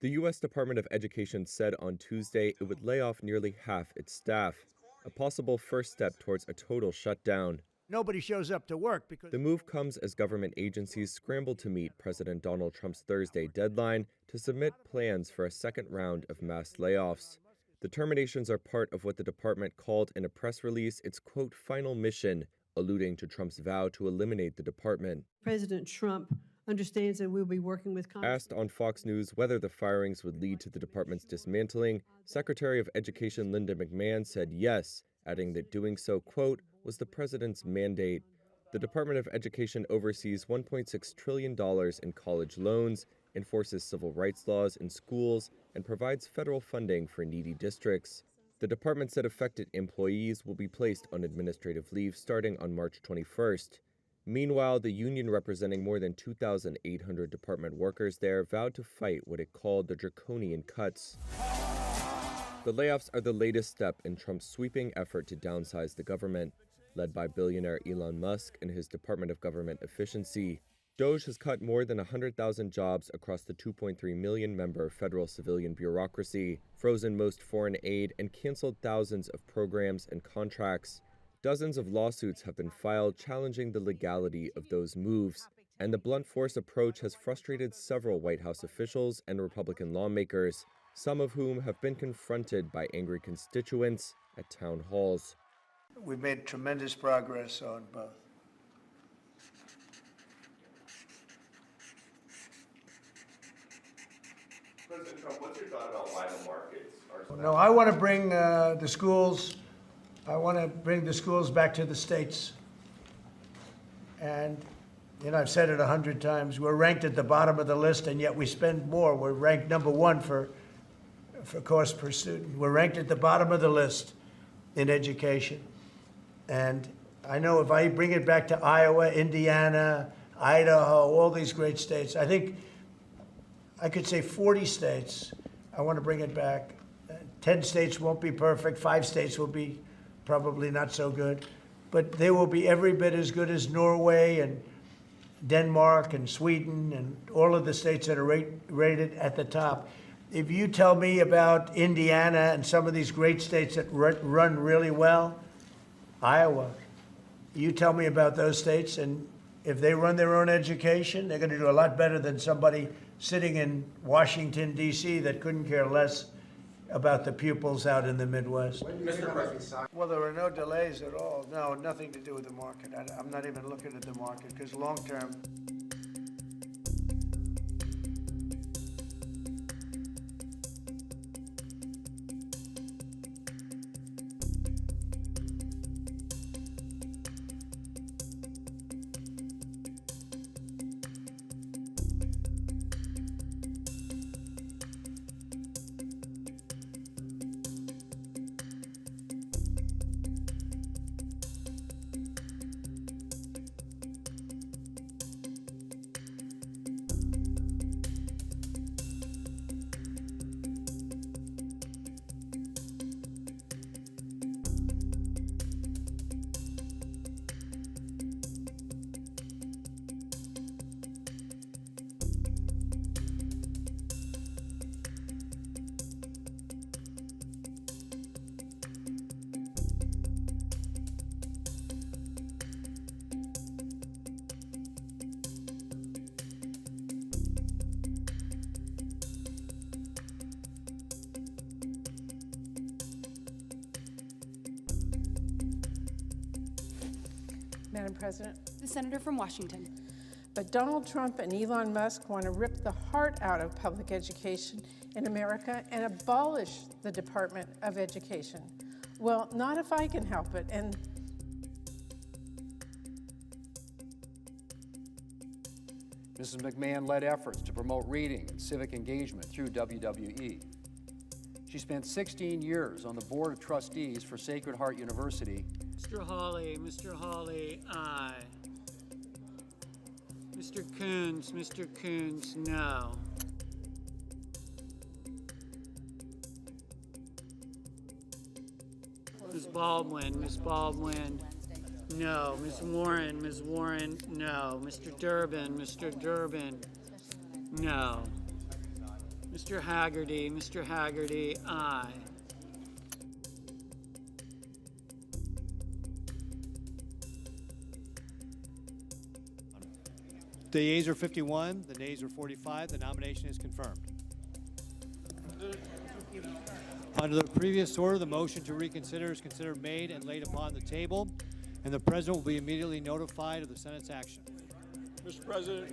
The U.S. Department of Education said on Tuesday it would lay off nearly half its staff, a possible first step towards a total shutdown. Nobody shows up to work because The move comes as government agencies scramble to meet President Donald Trump's Thursday deadline to submit plans for a second round of mass layoffs. The terminations are part of what the department called in a press release its, quote, final mission, alluding to Trump's vow to eliminate the department. President Trump understands that we'll be working with Congress. Asked on Fox News whether the firings would lead to the department's dismantling, Secretary of Education Linda McMahon said yes, adding that doing so, quote, was the president's mandate. The Department of Education oversees $1.6 trillion in college loans, enforces civil rights laws in schools, and provides federal funding for needy districts. The department said affected employees will be placed on administrative leave starting on March 21st. Meanwhile, the union representing more than 2,800 department workers there vowed to fight what it called the draconian cuts. The layoffs are the latest step in Trump's sweeping effort to downsize the government. Led by billionaire Elon Musk and his Department of Government Efficiency, DOGE has cut more than 100,000 jobs across the 2.3 million-member federal civilian bureaucracy, frozen most foreign aid, and canceled thousands of programs and contracts. Dozens of lawsuits have been filed challenging the legality of those moves, and the blunt force approach has frustrated several White House officials and Republican lawmakers, some of whom have been confronted by angry constituents at town halls. we've made tremendous progress on both. President Trump, what's your thought about why the markets are... No, I want to bring the schools back to the states. And, I've said it 100 times, we're ranked at the bottom of the list, and yet we spend more. We're ranked number one for cost per student. We're ranked at the bottom of the list in education. And I know if I bring it back to Iowa, Indiana, Idaho, all these great states, I think I could say 40 states, I want to bring it back. 10 states won't be perfect. 5 states will be probably not so good. But they will be every bit as good as Norway and Denmark and Sweden and all of the states that are rated at the top. If you tell me about Indiana and some of these great states that run really well, Iowa, you tell me about those states, and if they run their own education, they're going to do a lot better than somebody sitting in Washington, D.C. that couldn't care less about the pupils out in the Midwest. Mr. President. Well, there are no delays at all. No, nothing to do with the market. I'm not even looking at the market because long term. Madam President. The senator from Washington. But Donald Trump and Elon Musk want to rip the heart out of public education in America and abolish the Department of Education. Well, not if I can help it. And Mrs. McMahon led efforts to promote reading and civic engagement through WWE. She spent 16 years on the Board of Trustees for Sacred Heart University. Mr. Hawley, aye. Mr. Coons, no. Ms. Baldwin, no. Ms. Warren, no. Mr. Durbin, no. Mr. Haggerty, aye. The yeas are 51, the nays are 45. The nomination is confirmed. Under the previous order, the motion to reconsider is considered made and laid upon the table, and the President will be immediately notified of the Senate's action. Mr. President,